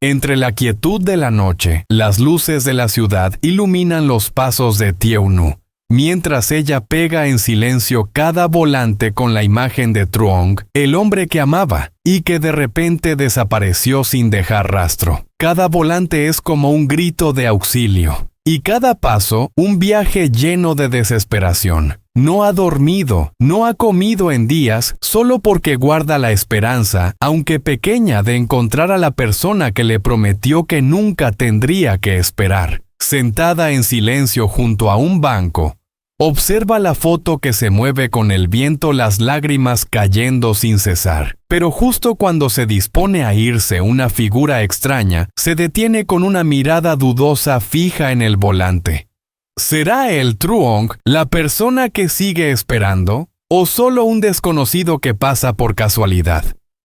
Entre la quietud de la noche, las luces de la ciudad iluminan los pasos de Tieu-nu, mientras ella pega en silencio cada volante con la imagen de Truong, el hombre que amaba, y que de repente desapareció sin dejar rastro. Cada volante es como un grito de auxilio, y cada paso un viaje lleno de desesperación. No ha dormido, no ha comido en días, solo porque guarda la esperanza, aunque pequeña, de encontrar a la persona que le prometió que nunca tendría que esperar. Sentada en silencio junto a un banco, observa la foto que se mueve con el viento, las lágrimas cayendo sin cesar. Pero justo cuando se dispone a irse, una figura extraña se detiene con una mirada dudosa fija en el volante. ¿Será el Truong la persona que sigue esperando? ¿O solo un desconocido que pasa por casualidad?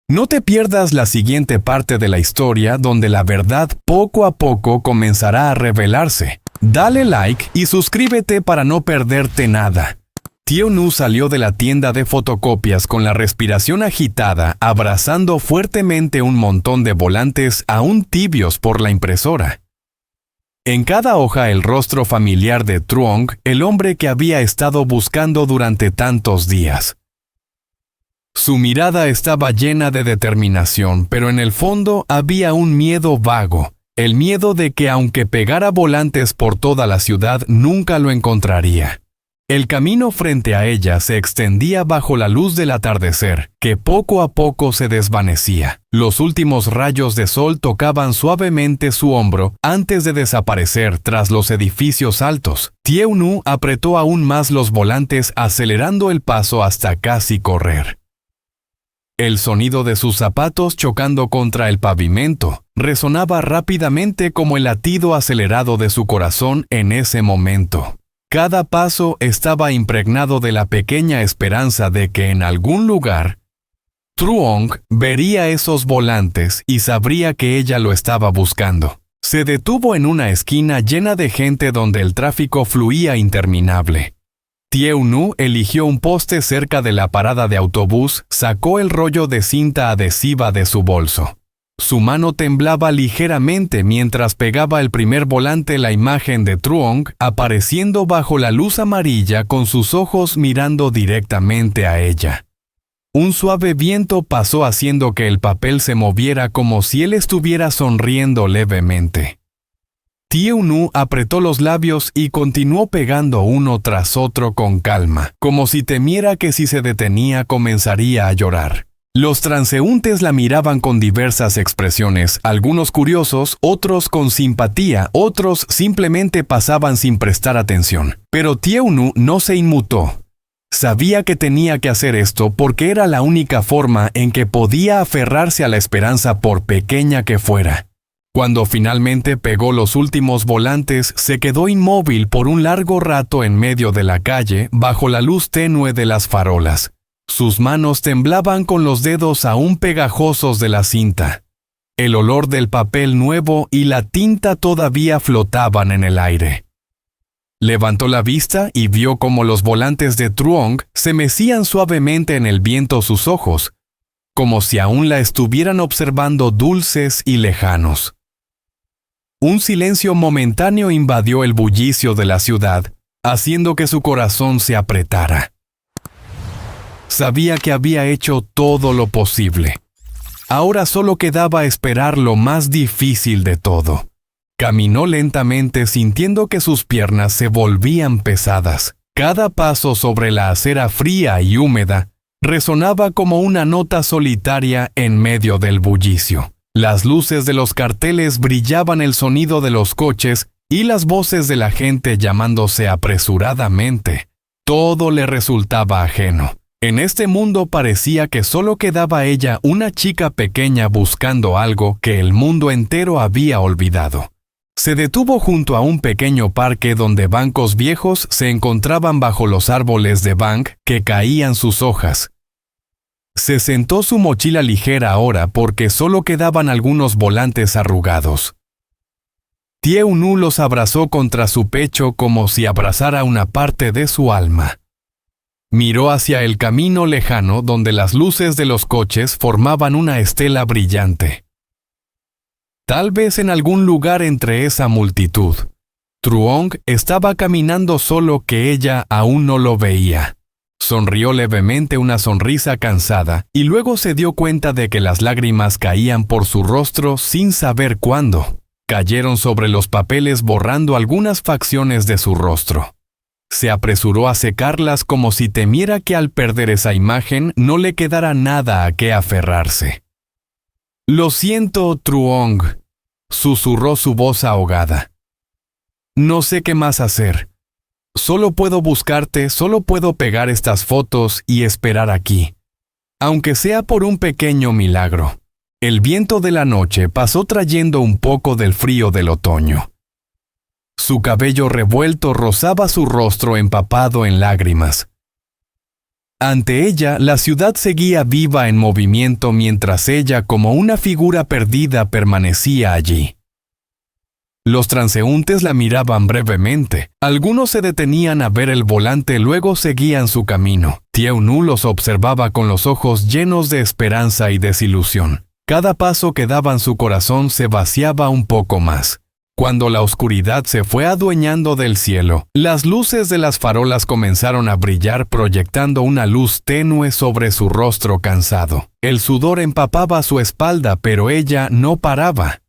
No te pierdas la siguiente parte de la historia, donde la verdad poco a poco comenzará a revelarse. Dale like y suscríbete para no perderte nada. Tieu-nu salió de la tienda de fotocopias con la respiración agitada, abrazando fuertemente un montón de volantes aún tibios por la impresora. En cada hoja el rostro familiar de Truong, el hombre que había estado buscando durante tantos días. Su mirada estaba llena de determinación, pero en el fondo había un miedo vago, el miedo de que aunque pegara volantes por toda la ciudad, nunca lo encontraría. El camino frente a ella se extendía bajo la luz del atardecer, que poco a poco se desvanecía. Los últimos rayos de sol tocaban suavemente su hombro antes de desaparecer tras los edificios altos. Tieu-nu apretó aún más los volantes, acelerando el paso hasta casi correr. El sonido de sus zapatos chocando contra el pavimento resonaba rápidamente como el latido acelerado de su corazón en ese momento. Cada paso estaba impregnado de la pequeña esperanza de que en algún lugar, Truong vería esos volantes y sabría que ella lo estaba buscando. Se detuvo en una esquina llena de gente donde el tráfico fluía interminable. Tieu-nu eligió un poste cerca de la parada de autobús, sacó el rollo de cinta adhesiva de su bolso. Su mano temblaba ligeramente mientras pegaba el primer volante, la imagen de Truong apareciendo bajo la luz amarilla con sus ojos mirando directamente a ella. Un suave viento pasó haciendo que el papel se moviera como si él estuviera sonriendo levemente. Tieu-nu apretó los labios y continuó pegando uno tras otro con calma, como si temiera que si se detenía comenzaría a llorar. Los transeúntes la miraban con diversas expresiones, algunos curiosos, otros con simpatía, otros simplemente pasaban sin prestar atención. Pero Tieu-nu no se inmutó. Sabía que tenía que hacer esto porque era la única forma en que podía aferrarse a la esperanza, por pequeña que fuera. Cuando finalmente pegó los últimos volantes, se quedó inmóvil por un largo rato en medio de la calle, bajo la luz tenue de las farolas. Sus manos temblaban con los dedos aún pegajosos de la cinta. El olor del papel nuevo y la tinta todavía flotaban en el aire. Levantó la vista y vio cómo los volantes de Truong se mecían suavemente en el viento sus ojos, como si aún la estuvieran observando, dulces y lejanos. Un silencio momentáneo invadió el bullicio de la ciudad, haciendo que su corazón se apretara. Sabía que había hecho todo lo posible. Ahora solo quedaba esperar lo más difícil de todo. Caminó lentamente, sintiendo que sus piernas se volvían pesadas. Cada paso sobre la acera fría y húmeda resonaba como una nota solitaria en medio del bullicio. Las luces de los carteles brillaban, el sonido de los coches y las voces de la gente llamándose apresuradamente. Todo le resultaba ajeno. En este mundo parecía que solo quedaba ella, una chica pequeña buscando algo que el mundo entero había olvidado. Se detuvo junto a un pequeño parque donde bancos viejos se encontraban bajo los árboles de bang que caían sus hojas. Se sentó, su mochila ligera ahora porque solo quedaban algunos volantes arrugados. Tieu-nu los abrazó contra su pecho como si abrazara una parte de su alma. Miró hacia el camino lejano donde las luces de los coches formaban una estela brillante. tal vez en algún lugar entre esa multitud. Truong estaba caminando solo que ella aún no lo veía. Sonrió levemente una sonrisa cansada y luego se dio cuenta de que las lágrimas caían por su rostro sin saber cuándo. Cayeron sobre los papeles borrando algunas facciones de su rostro. Se apresuró a secarlas como si temiera que al perder esa imagen no le quedara nada a qué aferrarse. «Lo siento, Truong», susurró su voz ahogada. «No sé qué más hacer. Solo puedo buscarte, solo puedo pegar estas fotos y esperar aquí. Aunque sea por un pequeño milagro». El viento de la noche pasó trayendo un poco del frío del otoño. Su cabello revuelto rozaba su rostro empapado en lágrimas. Ante ella, la ciudad seguía viva en movimiento mientras ella, como una figura perdida, permanecía allí. Los transeúntes la miraban brevemente. Algunos se detenían a ver el volante, luego seguían su camino. Tieu-nu los observaba con los ojos llenos de esperanza y desilusión. Cada paso que daban su corazón se vaciaba un poco más. Cuando la oscuridad se fue adueñando del cielo, las luces de las farolas comenzaron a brillar proyectando una luz tenue sobre su rostro cansado. El sudor empapaba su espalda, pero ella no paraba.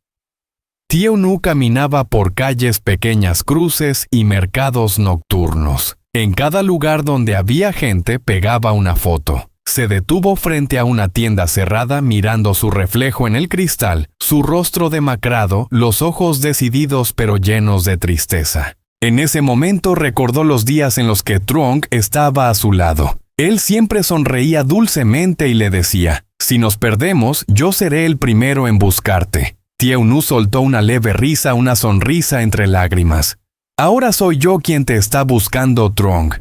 Tieu-nu caminaba por calles, pequeñas cruces y mercados nocturnos. En cada lugar donde había gente pegaba una foto. Se detuvo frente a una tienda cerrada mirando su reflejo en el cristal, su rostro demacrado, los ojos decididos pero llenos de tristeza. En ese momento recordó los días en los que Truong estaba a su lado. Él siempre sonreía dulcemente y le decía, «Si nos perdemos, yo seré el primero en buscarte». Tieu-nu soltó una leve risa, una sonrisa entre lágrimas. «Ahora soy yo quien te está buscando, Truong».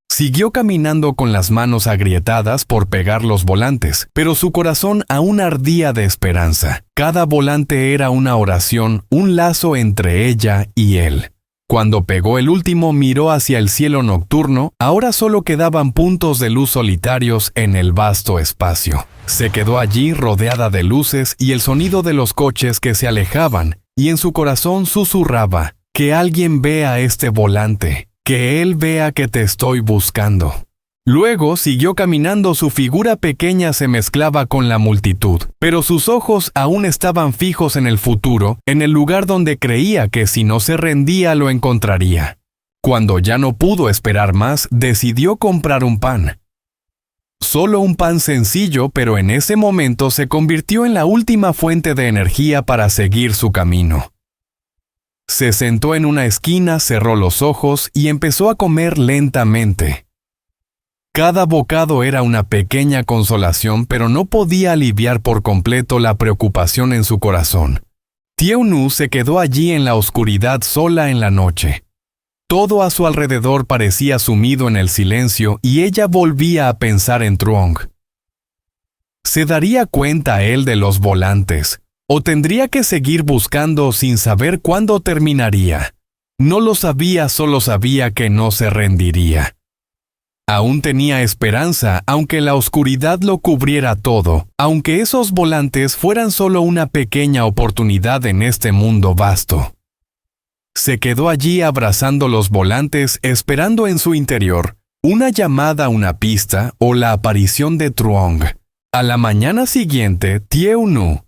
Siguió caminando con las manos agrietadas por pegar los volantes, pero su corazón aún ardía de esperanza. Cada volante era una oración, un lazo entre ella y él. Cuando pegó el último, miró hacia el cielo nocturno. Ahora solo quedaban puntos de luz solitarios en el vasto espacio. Se quedó allí rodeada de luces y el sonido de los coches que se alejaban, y en su corazón susurraba, «Que alguien vea este volante. Que él vea que te estoy buscando». Luego siguió caminando, su figura pequeña se mezclaba con la multitud, pero sus ojos aún estaban fijos en el futuro, en el lugar donde creía que si no se rendía lo encontraría. Cuando ya no pudo esperar más, decidió comprar un pan. Solo un pan sencillo, pero en ese momento se convirtió en la última fuente de energía para seguir su camino. Se sentó en una esquina, cerró los ojos y empezó a comer lentamente. Cada bocado era una pequeña consolación, pero no podía aliviar por completo la preocupación en su corazón. Tieu-nu se quedó allí en la oscuridad sola en la noche. Todo a su alrededor parecía sumido en el silencio y ella volvía a pensar en Truong. ¿Se daría cuenta él de los volantes? ¿O tendría que seguir buscando sin saber cuándo terminaría? No lo sabía, solo sabía que no se rendiría. Aún tenía esperanza, aunque la oscuridad lo cubriera todo, aunque esos volantes fueran solo una pequeña oportunidad en este mundo vasto. Se quedó allí abrazando los volantes, esperando en su interior una llamada, una pista o la aparición de Truong. A la mañana siguiente, Tieu-nu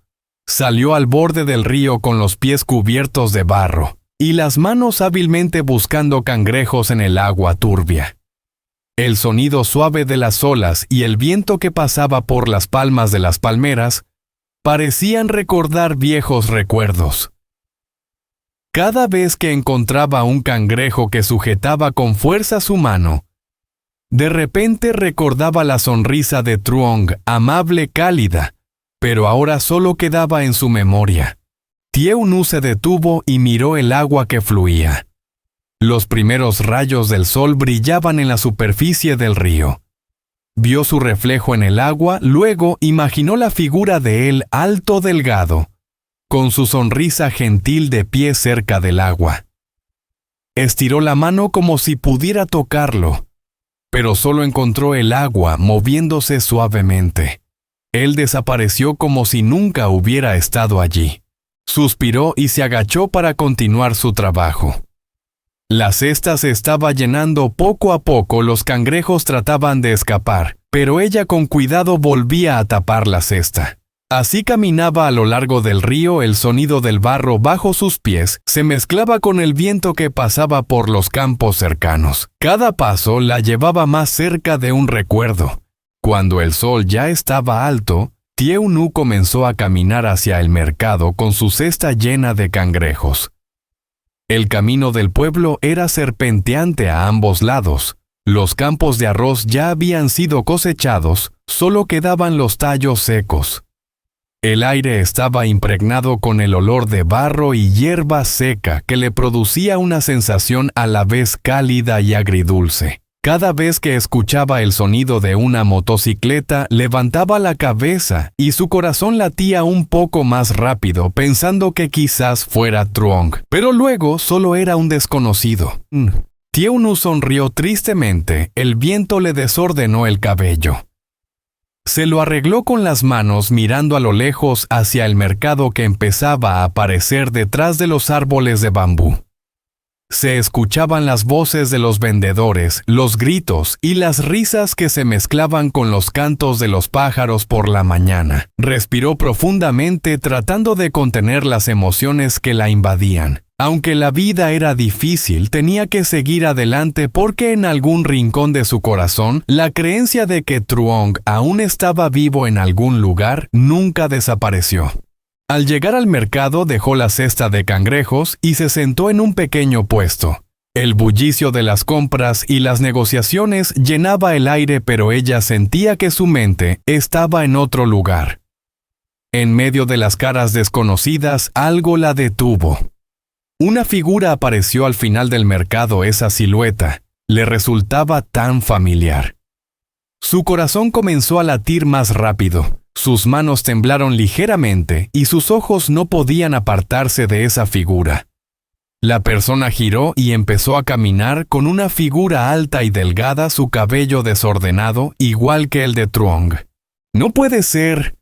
salió al borde del río con los pies cubiertos de barro y las manos hábilmente buscando cangrejos en el agua turbia. El sonido suave de las olas y el viento que pasaba por las palmas de las palmeras parecían recordar viejos recuerdos. Cada vez que encontraba un cangrejo que sujetaba con fuerza su mano, de repente recordaba la sonrisa de Truong, amable, cálida, pero ahora solo quedaba en su memoria. Tieu-nu se detuvo y miró el agua que fluía. Los primeros rayos del sol brillaban en la superficie del río. Vio su reflejo en el agua, luego imaginó la figura de él alto, delgado, con su sonrisa gentil de pie cerca del agua. Estiró la mano como si pudiera tocarlo, pero solo encontró el agua moviéndose suavemente. Él desapareció como si nunca hubiera estado allí. Suspiró y se agachó para continuar su trabajo. La cesta se estaba llenando poco a poco. Los cangrejos trataban de escapar, pero ella con cuidado volvía a tapar la cesta. Así caminaba a lo largo del río. El sonido del barro bajo sus pies se mezclaba con el viento que pasaba por los campos cercanos. Cada paso la llevaba más cerca de un recuerdo. Cuando el sol ya estaba alto, Tieu-nu comenzó a caminar hacia el mercado con su cesta llena de cangrejos. El camino del pueblo era serpenteante a ambos lados. Los campos de arroz ya habían sido cosechados, solo quedaban los tallos secos. El aire estaba impregnado con el olor de barro y hierba seca que le producía una sensación a la vez cálida y agridulce. Cada vez que escuchaba el sonido de una motocicleta, levantaba la cabeza y su corazón latía un poco más rápido, pensando que quizás fuera Truong. Pero luego solo era un desconocido. Tieu-nu sonrió tristemente. El viento le desordenó el cabello. Se lo arregló con las manos mirando a lo lejos hacia el mercado que empezaba a aparecer detrás de los árboles de bambú. Se escuchaban las voces de los vendedores, los gritos y las risas que se mezclaban con los cantos de los pájaros por la mañana. Respiró profundamente tratando de contener las emociones que la invadían. Aunque la vida era difícil, tenía que seguir adelante porque en algún rincón de su corazón, la creencia de que Truong aún estaba vivo en algún lugar nunca desapareció. Al llegar al mercado dejó la cesta de cangrejos y se sentó en un pequeño puesto. El bullicio de las compras y las negociaciones llenaba el aire, pero ella sentía que su mente estaba en otro lugar. En medio de las caras desconocidas, algo la detuvo. Una figura apareció al final del mercado. Esa silueta le resultaba tan familiar. Su corazón comenzó a latir más rápido. Sus manos temblaron ligeramente y sus ojos no podían apartarse de esa figura. La persona giró y empezó a caminar con una figura alta y delgada, su cabello desordenado, igual que el de Truong. «No puede ser»,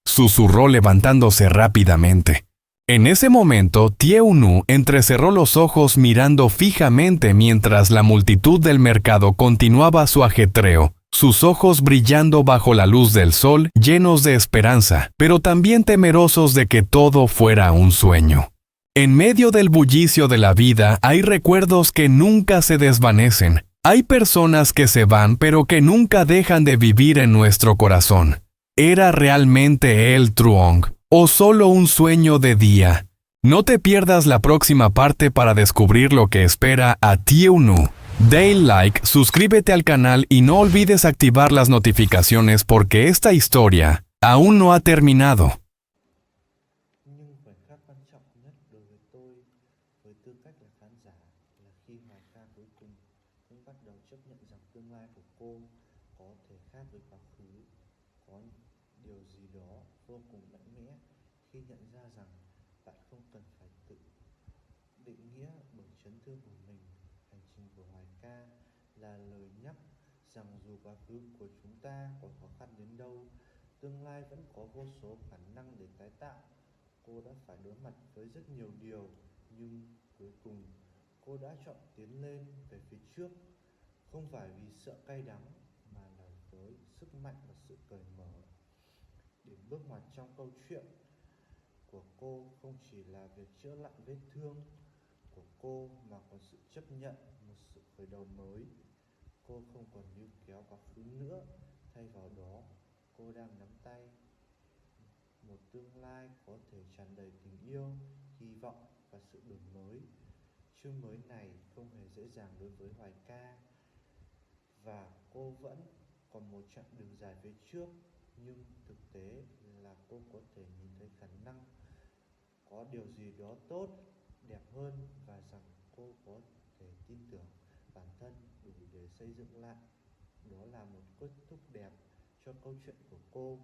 susurró levantándose rápidamente. En ese momento, Tieu-nu entrecerró los ojos mirando fijamente mientras la multitud del mercado continuaba su ajetreo, sus ojos brillando bajo la luz del sol, llenos de esperanza, pero también temerosos de que todo fuera un sueño. En medio del bullicio de la vida hay recuerdos que nunca se desvanecen. Hay personas que se van pero que nunca dejan de vivir en nuestro corazón. ¿Era realmente él Truong o solo un sueño de día? No te pierdas la próxima parte para descubrir lo que espera a Tieu-nu. Dale like, suscríbete al canal y no olvides activar las notificaciones porque esta historia aún no ha terminado. Nhưng khoảnh khắc quan trọng nhất đối với tôi, với tư cách là khán giả, là khi Hoài Ca cuối cùng cũng bắt đầu chấp nhận rằng tương lai của cô có thể khác với quá khứ. Có điều gì đó vô cùng mạnh mẽ khi nhận ra rằng bạn không cần phải tự định nghĩa bởi chấn thương của mình. Hành trình của Hoài Ca là lời nhắc rằng dù quá khứ của chúng ta có khó khăn đến đâu, tương lai vẫn có vô số khả năng để tái tạo. Cô đã phải đối mặt với rất nhiều điều, nhưng cuối cùng cô đã chọn tiến lên về phía trước, không phải vì sợ cay đắng mà là với sức mạnh và sự cởi mở. Điểm bước ngoặt trong câu chuyện của cô không chỉ là việc chữa lành vết thương của cô mà còn sự chấp nhận một sự khởi đầu mới. Cô không còn níu kéo quá khứ nữa, thay vào đó cô đang nắm tay một tương lai có thể tràn đầy tình yêu, hy vọng và sự đổi mới. Chương mới này không hề dễ dàng đối với Hoài Ca, và cô vẫn còn một chặng đường dài phía trước, nhưng thực tế là cô có thể nhìn thấy khả năng có điều gì đó tốt, đẹp hơn, và rằng cô có thể tin tưởng bản thân đủ để xây dựng lại. Đó là một kết thúc đẹp cho câu chuyện của cô.